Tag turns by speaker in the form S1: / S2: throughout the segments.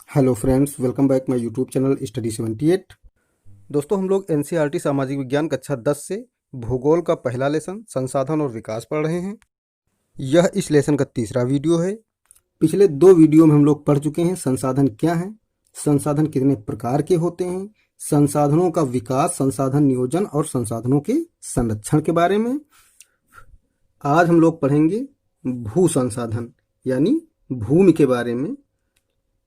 S1: Hello friends, welcome back my YouTube channel study 78। दोस्तों, हम लोग एनसीईआरटी सामाजिक विज्ञान कक्षा 10 से भूगोल का पहला लेसन संसाधन और विकास पढ़ रहे हैं। यह इस लेसन का तीसरा वीडियो है। पिछले दो वीडियो में हम लोग पढ़ चुके हैं संसाधन क्या है, संसाधन कितने प्रकार के होते हैं, संसाधनों का विकास, संसाधन नियोजन और संसाधनों के संरक्षण के बारे में। आज हम लोग पढ़ेंगे भू संसाधन यानी भूमि के बारे में।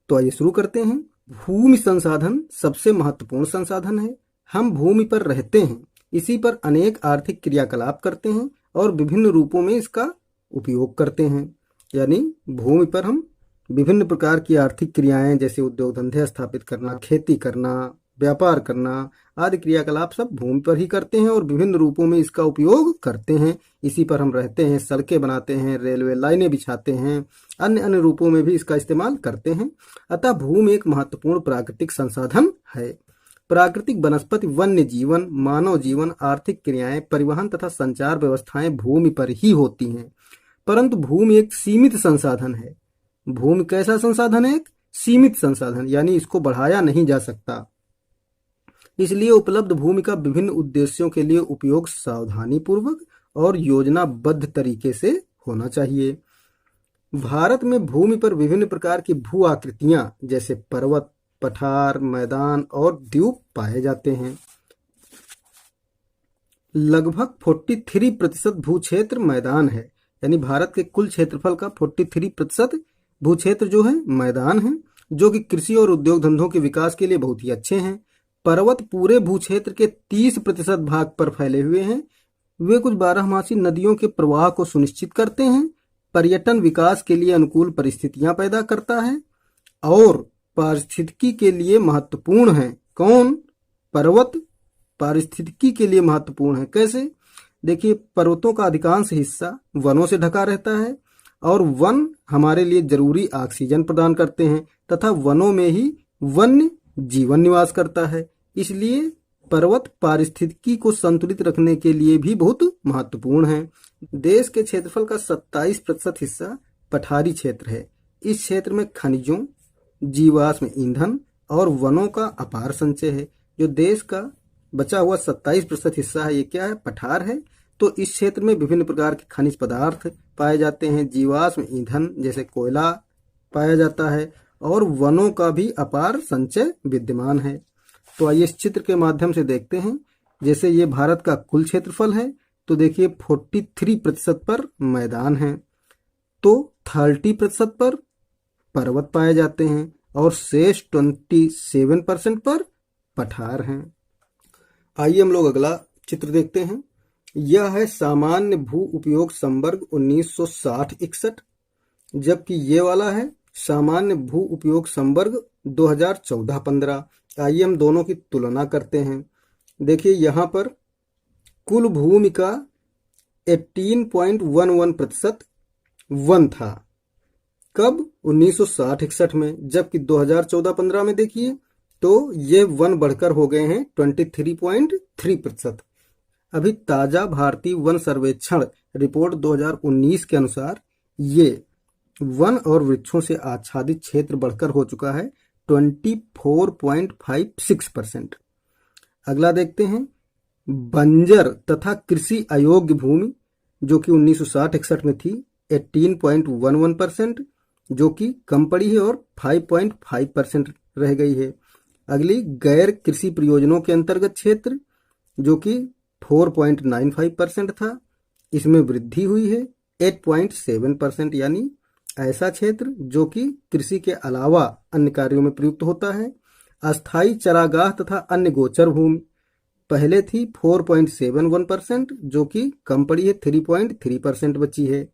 S1: तो आइए शुरू करते हैं। भूमि संसाधन सबसे महत्वपूर्ण संसाधन है। हम भूमि पर रहते हैं, इसी पर अनेक आर्थिक क्रियाकलाप करते हैं और विभिन्न रूपों में इसका उपयोग करते हैं। यानी भूमि पर हम विभिन्न प्रकार की आर्थिक क्रियाएं जैसे उद्योग धंधे स्थापित करना, खेती करना, व्यापार करना आदि क्रियाकलाप सब भूमि पर ही करते हैं और विभिन्न रूपों में इसका उपयोग करते हैं। इसी पर हम रहते हैं, सड़कें बनाते हैं, रेलवे लाइनें बिछाते हैं, अन्य अन्य रूपों में भी इसका इस्तेमाल करते हैं। अतः भूमि एक महत्वपूर्ण प्राकृतिक संसाधन है। प्राकृतिक वनस्पति, वन्य जीवन, मानव जीवन, आर्थिक क्रियाएं, परिवहन तथा संचार व्यवस्थाएं भूमि पर ही होती हैं। परंतु भूमि एक सीमित संसाधन है। भूमि कैसा संसाधन है? एक सीमित संसाधन, यानी इसको बढ़ाया नहीं जा सकता। इसलिए उपलब्ध भूमि का विभिन्न उद्देश्यों के लिए उपयोग सावधानी पूर्वक और योजनाबद्ध तरीके से होना चाहिए। भारत में भूमि पर विभिन्न प्रकार की भू आकृतियां जैसे पर्वत, पठार, मैदान और द्वीप पाए जाते हैं। लगभग 43% भू क्षेत्र मैदान है, यानी भारत के कुल क्षेत्रफल का 43% भू क्षेत्र जो है मैदान है, जो कि कृषि और उद्योग धंधों के विकास के लिए बहुत ही अच्छे हैं। पर्वत पूरे भू क्षेत्र के 30% भाग पर फैले हुए हैं। वे कुछ बारहमासी नदियों के प्रवाह को सुनिश्चित करते हैं, पर्यटन विकास के लिए अनुकूल परिस्थितियां पैदा करता है और पारिस्थितिकी के लिए महत्वपूर्ण है। कौन? पर्वत पारिस्थितिकी के लिए महत्वपूर्ण है। कैसे? देखिए, पर्वतों का अधिकांश हिस्सा वनों से ढका रहता है और वन हमारे लिए जरूरी ऑक्सीजन प्रदान करते हैं तथा वनों में ही वन्य जीवन निवास करता है। इसलिए पर्वत पारिस्थितिकी को संतुलित रखने के लिए भी बहुत महत्वपूर्ण है। देश के क्षेत्रफल का 27% हिस्सा पठारी क्षेत्र है। इस क्षेत्र में खनिजों, जीवाश्म ईंधन और वनों का अपार संचय है। जो देश का बचा हुआ 27% हिस्सा है, ये क्या है? पठार है। तो इस क्षेत्र में विभिन्न प्रकार के खनिज पदार्थ पाए जाते हैं, जीवाश्म ईंधन जैसे कोयला पाया जाता है और वनों का भी अपार संचय विद्यमान है। तो आइए इस चित्र के माध्यम से देखते हैं। जैसे ये भारत का कुल क्षेत्रफल है, तो देखिए 43% पर मैदान है, तो 30% पर पर्वत पाए जाते हैं और शेष 27% पर पठार हैं। आइए हम लोग अगला चित्र देखते हैं। यह है सामान्य भू उपयोग संवर्ग 1960-61, जबकि ये वाला है सामान्य भू उपयोग संवर्ग 2014-15। आइए हम दोनों की तुलना करते हैं। देखिए, यहाँ पर कुल भूमि का 18.11% वन था। कब? 1960-61 में। जबकि 2014-15 में देखिए तो ये वन बढ़कर हो गए हैं 23.3%। अभी ताजा भारतीय वन सर्वेक्षण रिपोर्ट 2019 के अनुसार ये वन और वृक्षों से आच्छादित क्षेत्र बढ़कर हो चुका है 24.56%। अगला देखते हैं बंजर तथा कृषि अयोग्य भूमि, जो कि 1960-61 में थी 18.11%, जो कि कम पड़ी है और 5.5% रह गई है। अगली गैर कृषि प्रयोजनों के अंतर्गत क्षेत्र, जो कि 4.95% था, इसमें वृद्धि हुई है 8.7%, यानी ऐसा क्षेत्र जो कि कृषि के अलावा अन्य कार्यों में प्रयुक्त होता है। अस्थायी चरागाह तथा अन्य गोचर भूमि पहले थी 4.71%, जो कि कम पड़ी है 3.3% बची है।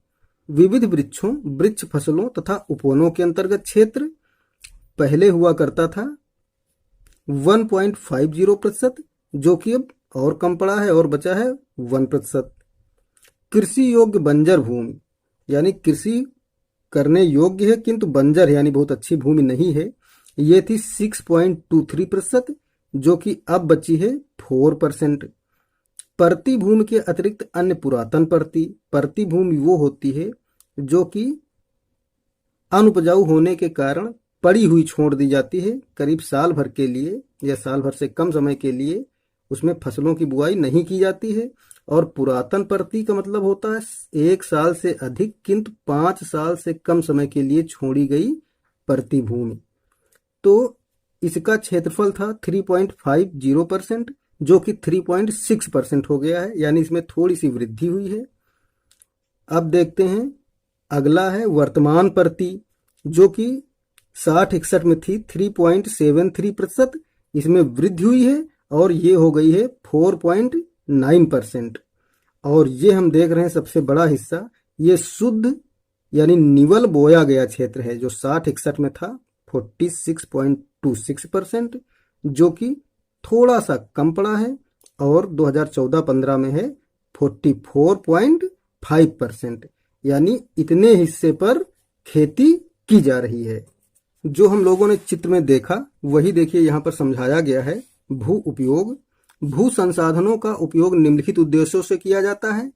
S1: विविध वृक्षों, वृक्ष फसलों तथा उपवनों के अंतर्गत क्षेत्र पहले हुआ करता था 1.50%, जो कि अब और कम पड़ा है और बचा है 1%। कृषि योग्य बंजर भूमि, यानी कृषि करने योग्य है किंतु बंजर है, यानी बहुत अच्छी भूमि नहीं है, ये थी 6.23%, जो कि अब बची है 4%। परती भूमि के अतिरिक्त अन्य पुरातन परती भूमि वो होती है जो कि अनुपजाऊ होने के कारण पड़ी हुई छोड़ दी जाती है, करीब साल भर के लिए या साल भर से कम समय के लिए उसमें फसलों की बुआई नहीं की जाती है। और पुरातन परती का मतलब होता है 1 साल से अधिक किंतु 5 साल से कम समय के लिए छोड़ी गई परती भूमि। तो इसका क्षेत्रफल था 3.50%, जो कि 3.6% हो गया है, यानी इसमें थोड़ी सी वृद्धि हुई है। अब देखते हैं, अगला है वर्तमान परती, जो कि 60-61 में थी 3.73%, इसमें वृद्धि हुई है और ये हो गई है 4.9%। और ये हम देख रहे हैं सबसे बड़ा हिस्सा, ये शुद्ध यानी निवल बोया गया क्षेत्र है, जो 60-61 में था 46.26%, जो कि थोड़ा सा कम पड़ा है, और 2014-15 में है 44.5%, यानी इतने हिस्से पर खेती की जा रही है। जो हम लोगों ने चित्र में देखा वही देखिए यहाँ पर समझाया गया है। भू उपयोग, भू संसाधनों का उपयोग निम्नलिखित उद्देश्यों से किया जाता है।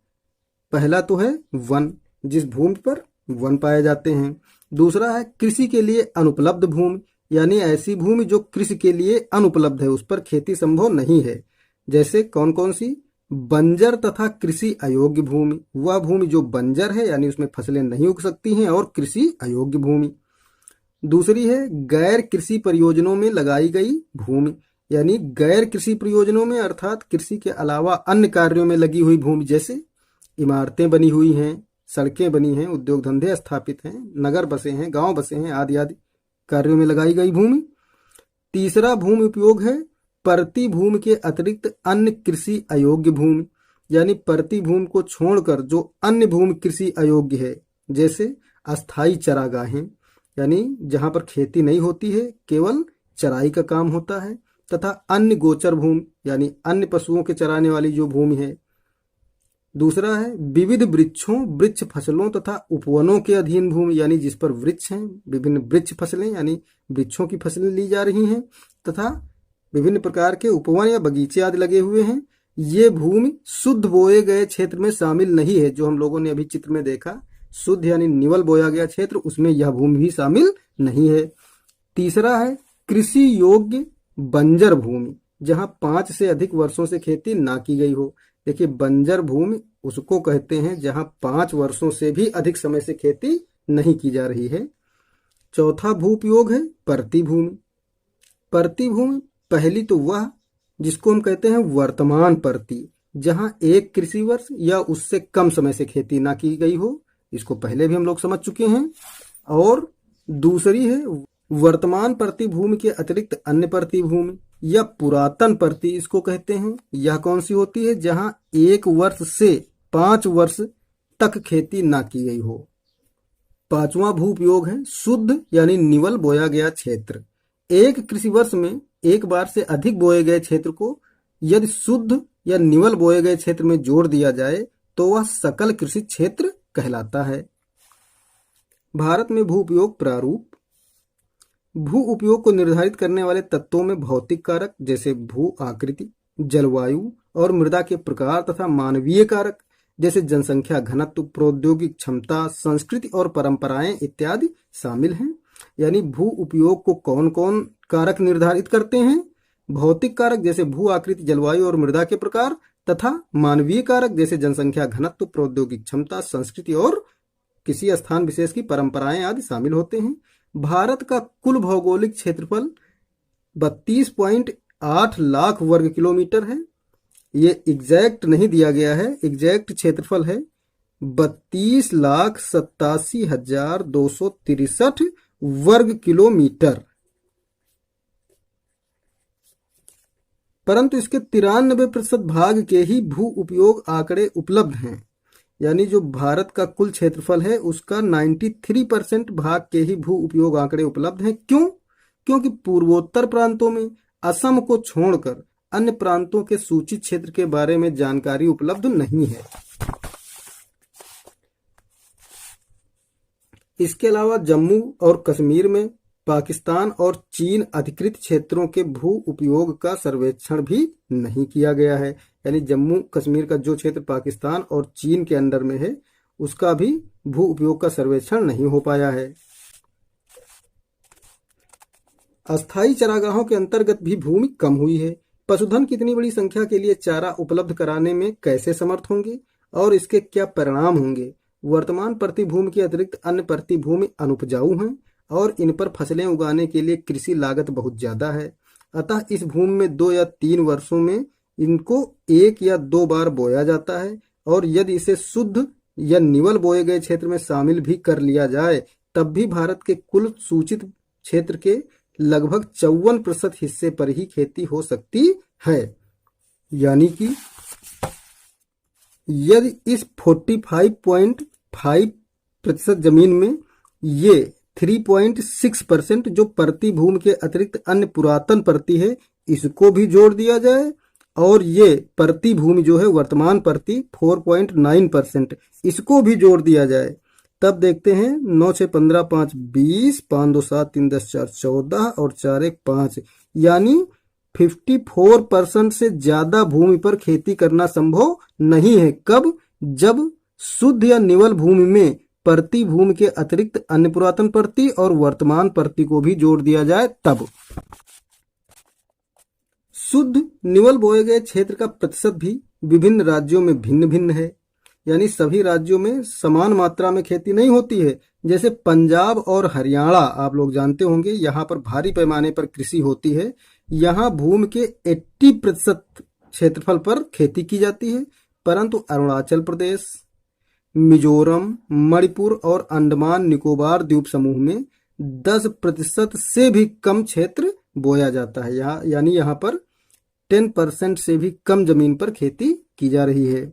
S1: पहला तो है वन, जिस भूमि पर वन पाए जाते हैं। दूसरा है कृषि के लिए अनुपलब्ध भूमि, यानी ऐसी भूमि जो कृषि के लिए अनुपलब्ध है, उस पर खेती संभव नहीं है। जैसे कौन कौन सी? बंजर तथा कृषि अयोग्य भूमि, वह भूमि जो बंजर है यानी उसमें फसलें नहीं उग सकती हैं, और कृषि अयोग्य भूमि। दूसरी है गैर कृषि परियोजनों में लगाई गई भूमि, यानी गैर कृषि प्रयोजनों में अर्थात कृषि के अलावा अन्य कार्यों में लगी हुई भूमि, जैसे इमारतें बनी हुई हैं, सड़कें बनी हैं, उद्योग धंधे स्थापित हैं, नगर बसे हैं, गांव बसे हैं, आदि आदि कार्यों में लगाई गई भूमि। तीसरा भूमि उपयोग है परती भूमि के अतिरिक्त अन्य कृषि अयोग्य भूमि, यानी परती भूमि को छोड़कर जो अन्य भूमि कृषि अयोग्य है, जैसे अस्थायी चरागाहें, यानी जहां पर खेती नहीं होती है, केवल चराई का काम होता है, तथा अन्य गोचर भूमि, यानी अन्य पशुओं के चराने वाली जो भूमि है। दूसरा है विविध वृक्षों, वृक्ष फसलों तथा उपवनों के अधीन भूमि, यानी जिस पर वृक्ष हैं, विभिन्न वृक्ष फसलें यानी वृक्षों की फसलें ली जा रही हैं, तथा विभिन्न प्रकार के उपवन या बगीचे आदि लगे हुए हैं। ये भूमि शुद्ध बोए गए क्षेत्र में शामिल नहीं है। जो हम लोगों ने अभी चित्र में देखा, शुद्ध यानी निवल बोया गया क्षेत्र, उसमें यह भूमि भी शामिल नहीं है। तीसरा है कृषि योग्य बंजर भूमि, जहां 5 से अधिक वर्षों से खेती ना की गई हो। देखिए, बंजर भूमि उसको कहते हैं जहां 5 वर्षों से भी अधिक समय से खेती नहीं की जा रही है। चौथा भू उपयोग है परती भूमि। परती भूमि पहली तो वह जिसको हम कहते हैं वर्तमान परती, जहां एक कृषि वर्ष या उससे कम समय से खेती ना की गई हो, इसको पहले भी हम लोग समझ चुके हैं। और दूसरी है वर्तमान परती भूमि के अतिरिक्त अन्य परती भूमि या पुरातन परती इसको कहते हैं। यह कौन सी होती है? जहां 1 वर्ष से 5 वर्ष तक खेती ना की गई हो। पांचवा भू उपयोग है शुद्ध यानी निवल बोया गया क्षेत्र। एक कृषि वर्ष में एक बार से अधिक बोए गए क्षेत्र को यदि शुद्ध या निवल बोए गए क्षेत्र में जोड़ दिया जाए तो वह सकल कृषि क्षेत्र कहलाता है। भारत में भू उपयोग प्रारूप। भू उपयोग को निर्धारित करने वाले तत्वों में भौतिक कारक जैसे भू आकृति, जलवायु और मृदा के प्रकार तथा मानवीय कारक जैसे जनसंख्या घनत्व, प्रौद्योगिक क्षमता, संस्कृति और परंपराएं इत्यादि शामिल हैं। यानी भू उपयोग को कौन कौन कारक निर्धारित करते हैं? भौतिक कारक जैसे भू आकृति, जलवायु और मृदा के प्रकार, तथा मानवीय कारक जैसे जनसंख्या घनत्व, प्रौद्योगिक क्षमता, संस्कृति और किसी स्थान विशेष की परंपराएं आदि शामिल होते हैं। भारत का कुल भौगोलिक क्षेत्रफल 32.8 लाख वर्ग किलोमीटर है। ये एग्जैक्ट नहीं दिया गया है, एग्जैक्ट क्षेत्रफल है 32,87,263 वर्ग किलोमीटर। परंतु इसके 93% भाग के ही भू उपयोग आंकड़े उपलब्ध हैं। यानी जो भारत का कुल क्षेत्रफल है उसका 93% भाग के ही भू उपयोग आंकड़े उपलब्ध हैं। क्यों? क्योंकि पूर्वोत्तर प्रांतों में असम को छोड़कर अन्य प्रांतों के सूचित क्षेत्र के बारे में जानकारी उपलब्ध नहीं है। इसके अलावा जम्मू और कश्मीर में पाकिस्तान और चीन अधिकृत क्षेत्रों के भू उपयोग का सर्वेक्षण भी नहीं किया गया है। यानी जम्मू कश्मीर का जो क्षेत्र पाकिस्तान और चीन के अंडर में है उसका भी भू उपयोग का सर्वेक्षण नहीं हो पाया है। अस्थायी चारागाहों के अंतर्गत भी भूमि कम हुई है। पशुधन की इतनी बड़ी संख्या के लिए चारा उपलब्ध कराने में कैसे समर्थ होंगे और इसके क्या परिणाम होंगे। वर्तमान प्रति भूमि के अतिरिक्त अन्य प्रति भूमि अनुपजाऊ हैं और इन पर फसलें उगाने के लिए कृषि लागत बहुत ज्यादा है। अतः इस भूमि में 2 या 3 वर्षों में इनको 1 या 2 बार बोया जाता है और यदि इसे शुद्ध या निवल बोए गए क्षेत्र में शामिल भी कर लिया जाए तब भी भारत के कुल सूचित क्षेत्र के लगभग 54% हिस्से पर ही खेती हो सकती है। यानी कि यदि इस 45.5% जमीन में ये 3.6% जो प्रति भूमि के अतिरिक्त अन्य पुरातन प्रति है इसको भी जोड़ दिया जाए और ये प्रति भूमि जो है वर्तमान प्रति 4.9% इसको भी जोड़ दिया जाए, तब देखते हैं 9 6 15 5 20 5 2 7 3 10 4 14 और 4 1 5 यानी 54% से ज्यादा भूमि पर खेती करना संभव नहीं है। कब? जब शुद्ध या निवल भूमि में प्रति भूमि के अतिरिक्त अन्य पुरातन प्रति और वर्तमान प्रति को भी जोड़ दिया जाए तब। शुद्ध निवल बोए गए क्षेत्र का प्रतिशत भी विभिन्न राज्यों में भिन्न भिन्न है, यानी सभी राज्यों में समान मात्रा में खेती नहीं होती है। जैसे पंजाब और हरियाणा आप लोग जानते होंगे, यहाँ पर भारी पैमाने पर कृषि होती है। यहाँ भूमि के 80% क्षेत्रफल पर खेती की जाती है, परंतु अरुणाचल प्रदेश, मिजोरम, मणिपुर और अंडमान निकोबार द्वीप समूह में 10% से भी कम क्षेत्र बोया जाता है। यानी यहाँ पर 10% से भी कम जमीन पर खेती की जा रही है।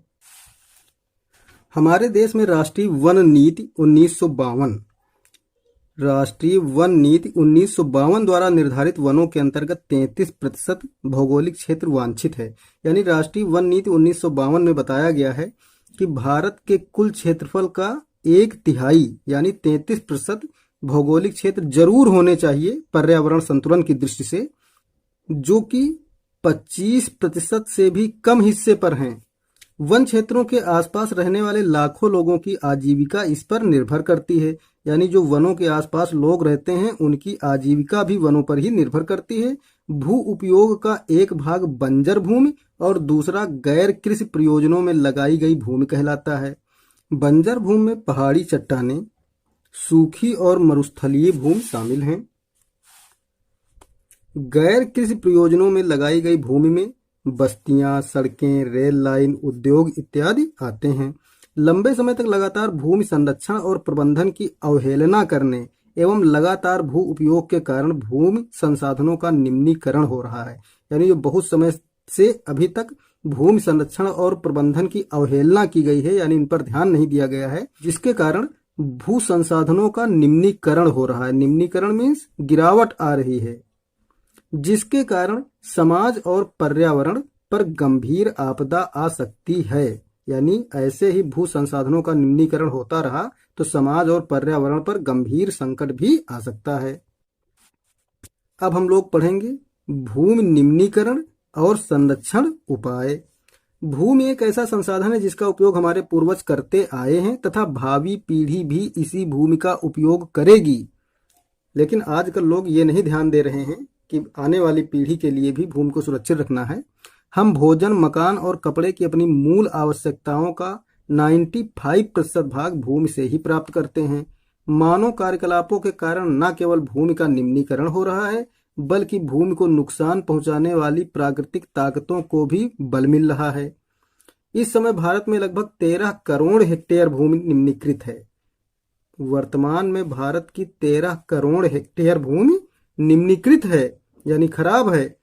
S1: हमारे देश में राष्ट्रीय वन नीति 1952 द्वारा निर्धारित वनों के अंतर्गत 33% भौगोलिक क्षेत्र वांछित है। यानी राष्ट्रीय वन नीति 1952 में बताया गया है कि भारत के कुल क्षेत्रफल का 1/3 यानी 33% भौगोलिक क्षेत्र जरूर होने चाहिए पर्यावरण संतुलन की दृष्टि से, जो कि 25% से भी कम हिस्से पर हैं। वन क्षेत्रों के आसपास रहने वाले लाखों लोगों की आजीविका इस पर निर्भर करती है। यानी जो वनों के आसपास लोग रहते हैं उनकी आजीविका भी वनों पर ही निर्भर करती है। भू उपयोग का एक भाग बंजर भूमि और दूसरा गैर कृषि प्रयोजनों में लगाई गई भूमि कहलाता है। बंजर भूमि में पहाड़ी चट्टानें, सूखी और मरुस्थलीय भूमि शामिल हैं। गैर कृषि प्रयोजनों में लगाई गई भूमि में बस्तियां, सड़कें, रेल लाइन, उद्योग इत्यादि आते हैं। लंबे समय तक लगातार भूमि संरक्षण और प्रबंधन की अवहेलना करने एवं लगातार भू उपयोग के कारण भूमि संसाधनों का निम्नीकरण हो रहा है। यानी जो बहुत समय से अभी तक भूमि संरक्षण और प्रबंधन की अवहेलना की गई है, यानी इन पर ध्यान नहीं दिया गया है, जिसके कारण भू संसाधनों का निम्नीकरण हो रहा है। निम्नीकरण मीन्स गिरावट आ रही है, जिसके कारण समाज और पर्यावरण पर गंभीर आपदा आ सकती है। यानी ऐसे ही भू संसाधनों का निम्नीकरण होता रहा तो समाज और पर्यावरण पर गंभीर संकट भी आ सकता है। अब हम लोग पढ़ेंगे भूमि निम्नीकरण और संरक्षण उपाय। भूमि एक ऐसा संसाधन है जिसका उपयोग हमारे पूर्वज करते आए हैं तथा भावी पीढ़ी भी इसी भूमि का उपयोग करेगी। लेकिन आजकल लोग ये नहीं ध्यान दे रहे हैं कि आने वाली पीढ़ी के लिए भी भूमि को सुरक्षित रखना है। हम भोजन, मकान और कपड़े की अपनी मूल आवश्यकताओं का 95% भाग भूमि से ही प्राप्त करते हैं। मानव कार्यकलापों के कारण न केवल भूमि का निम्नीकरण हो रहा है, बल्कि भूमि को नुकसान पहुंचाने वाली प्राकृतिक ताकतों को भी बल मिल रहा है। इस समय भारत में लगभग 13 करोड़ हेक्टेयर भूमि निम्नीकृत है। वर्तमान में भारत की 13 करोड़ हेक्टेयर भूमि निम्नीकृत है, यानी खराब है।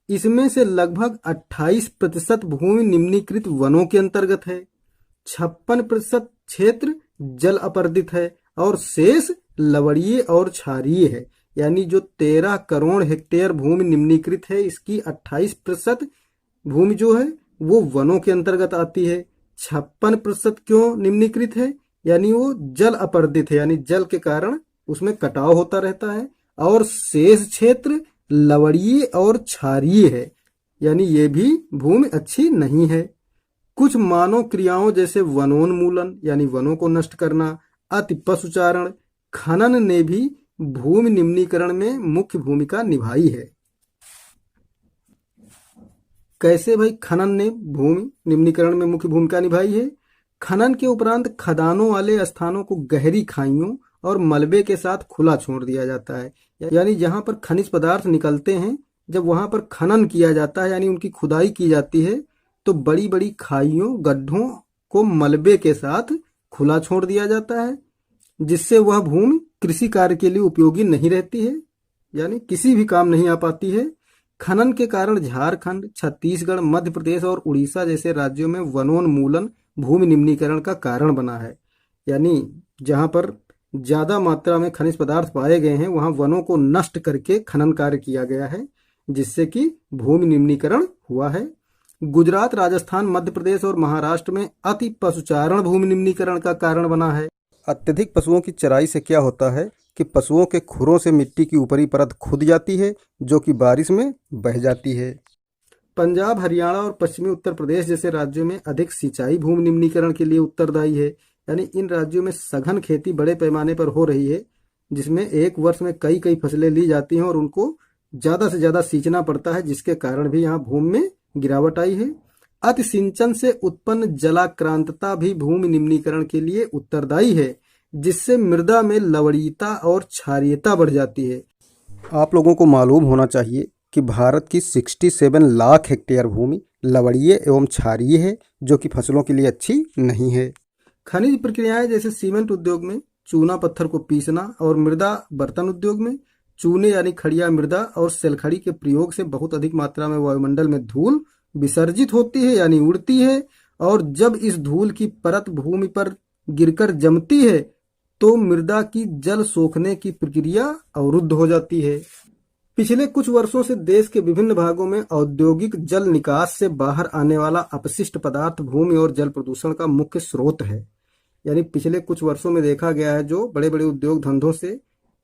S1: इसमें से लगभग 28% भूमि निम्नीकृत वनों के अंतर्गत है, 56% क्षेत्र जल अपर्दित है और शेष लवणीय और क्षारीय है। यानी जो 13 करोड़ हेक्टेयर भूमि निम्नीकृत है, इसकी 28% भूमि जो है वो वनों के अंतर्गत आती है। 56% क्यों निम्नीकृत है? यानी वो जल अपर्दित है, यानी जल के कारण उसमें कटाव होता रहता है। और शेष क्षेत्र लवणीय और क्षारीय है, यानी ये भी भूमि अच्छी नहीं है। कुछ मानव क्रियाओं जैसे वनोन्मूलन यानी वनों को नष्ट करना, अति पशुचारण, खनन ने भी भूमि निम्नीकरण में मुख्य भूमिका निभाई है। कैसे भाई खनन ने भूमि निम्नीकरण में मुख्य भूमिका निभाई है? खनन के उपरांत खदानों वाले स्थानों को गहरी खाइयों और मलबे के साथ खुला छोड़ दिया जाता है। यानी जहां पर खनिज पदार्थ निकलते हैं, जब वहां पर खनन किया जाता है यानी उनकी खुदाई की जाती है, तो बड़ी बड़ी खाइयों गड्ढों को मलबे के साथ खुला छोड़ दिया जाता है, जिससे वह भूमि कृषि कार्य के लिए उपयोगी नहीं रहती है, यानी किसी भी काम नहीं आ पाती है। खनन के कारण झारखंड, छत्तीसगढ़, मध्य प्रदेश और उड़ीसा जैसे राज्यों में वनोन्मूलन भूमि निम्नीकरण का कारण बना है। यानी जहां पर ज्यादा मात्रा में खनिज पदार्थ पाए गए हैं, वहां वनों को नष्ट करके खनन कार्य किया गया है, जिससे कि भूमि निम्नीकरण हुआ है। गुजरात, राजस्थान, मध्य प्रदेश और महाराष्ट्र में अति पशुचारण भूमि निम्नीकरण का कारण बना है। अत्यधिक पशुओं की चराई से क्या होता है कि पशुओं के खुरों से मिट्टी की ऊपरी परत खुद जाती है, जो कि बारिश में बह जाती है। पंजाब, हरियाणा और पश्चिमी उत्तर प्रदेश जैसे राज्यों में अधिक सिंचाई भूमि निम्नीकरण के लिए उत्तरदायी है। यानी इन राज्यों में सघन खेती बड़े पैमाने पर हो रही है, जिसमें एक वर्ष में कई कई फसलें ली जाती हैं और उनको ज्यादा से ज्यादा सींचना पड़ता है, जिसके कारण भी यहाँ भूमि में गिरावट आई है। अति सिंचन से उत्पन्न जलाक्रांतता भी भूमि निम्नीकरण के लिए उत्तरदायी है, जिससे मृदा में लवणीयता और क्षारीयता बढ़ जाती है। आप लोगों को मालूम होना चाहिए कि भारत की 67 लाख हेक्टेयर भूमि लवणीय एवं क्षारीय है, जो कि फसलों के लिए अच्छी नहीं है। खनिज प्रक्रियाएं जैसे सीमेंट उद्योग में चूना पत्थर को पीसना और मृदा बर्तन उद्योग में चूने यानी खड़िया मृदा और सेलखड़ी के प्रयोग से बहुत अधिक मात्रा में वायुमंडल में धूल विसर्जित होती है यानी उड़ती है, और जब इस धूल की परत भूमि पर गिरकर जमती है तो मृदा की जल सोखने की प्रक्रिया अवरुद्ध हो जाती है। पिछले कुछ वर्षों से देश के विभिन्न भागों में औद्योगिक जल निकास से बाहर आने वाला अपशिष्ट पदार्थ भूमि और जल प्रदूषण का मुख्य स्रोत है। यानी पिछले कुछ वर्षों में देखा गया है, जो बड़े बड़े उद्योग धंधों से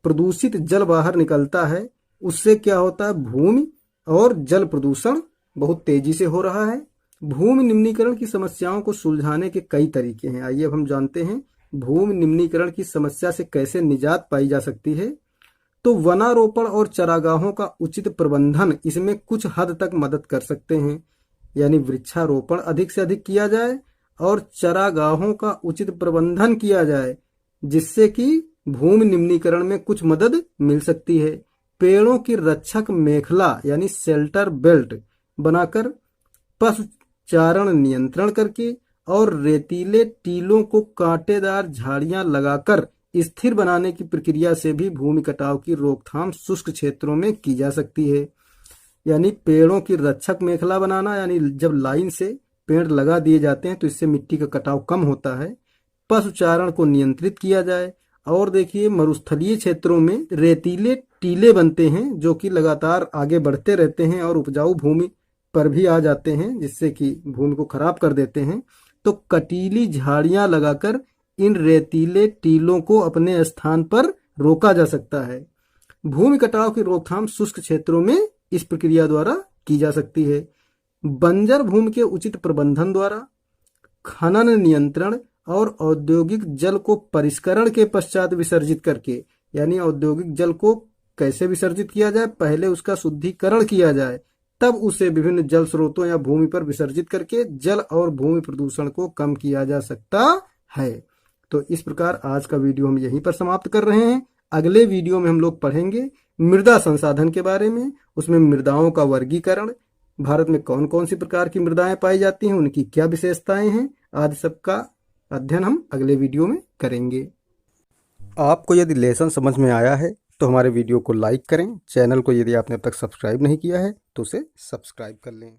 S1: प्रदूषित जल बाहर निकलता है, उससे क्या होता है, भूमि और जल प्रदूषण बहुत तेजी से हो रहा है। भूमि निम्नीकरण की समस्याओं को सुलझाने के कई तरीके हैं। आइए अब हम जानते हैं भूमि निम्नीकरण की समस्या से कैसे निजात पाई जा सकती है। तो वनारोपण और चरागाहों का उचित प्रबंधन इसमें कुछ हद तक मदद कर सकते हैं। यानी वृक्षारोपण अधिक से अधिक किया जाए और चरागाहों का उचित प्रबंधन किया जाए, जिससे कि भूमि निम्नीकरण में कुछ मदद मिल सकती है। पेड़ों की रक्षक मेखला यानी शेल्टर बेल्ट बनाकर, पशुचारण नियंत्रण करके और रेतीले टीलों को कांटेदार झाड़ियां लगाकर स्थिर बनाने की प्रक्रिया से भी भूमि कटाव की रोकथाम शुष्क क्षेत्रों में की जा सकती है। यानी पेड़ों की रक्षक मेखला बनाना, यानी जब लाइन से पेड़ लगा दिए जाते हैं तो इससे मिट्टी का कटाव कम होता है। पशुचारण को नियंत्रित किया जाए। और देखिए, मरुस्थलीय क्षेत्रों में रेतीले टीले बनते हैं जो कि लगातार आगे बढ़ते रहते हैं और उपजाऊ भूमि पर भी आ जाते हैं, जिससे कि भूमि को खराब कर देते हैं। तो कटीली झाड़ियां लगाकर इन रेतीले टीलों को अपने स्थान पर रोका जा सकता है। भूमि कटाव की रोकथाम शुष्क क्षेत्रों में इस प्रक्रिया द्वारा की जा सकती है। बंजर भूमि के उचित प्रबंधन द्वारा, खनन नियंत्रण और औद्योगिक जल को परिष्करण के पश्चात विसर्जित करके, यानी औद्योगिक जल को कैसे विसर्जित किया जाए, पहले उसका शुद्धिकरण किया जाए, तब उसे विभिन्न जल स्रोतों या भूमि पर विसर्जित करके जल और भूमि प्रदूषण को कम किया जा सकता है। तो इस प्रकार आज का वीडियो हम यहीं पर समाप्त कर रहे हैं। अगले वीडियो में हम लोग पढ़ेंगे मृदा संसाधन के बारे में, उसमें मृदाओं का वर्गीकरण, भारत में कौन कौन सी प्रकार की मृदाएं पाई जाती हैं, उनकी क्या विशेषताएं हैं, आदि सब का अध्ययन हम अगले वीडियो में करेंगे। आपको यदि लेसन समझ में आया है तो हमारे वीडियो को लाइक करें। चैनल को यदि आपने अब तक सब्सक्राइब नहीं किया है तो उसे सब्सक्राइब कर लें।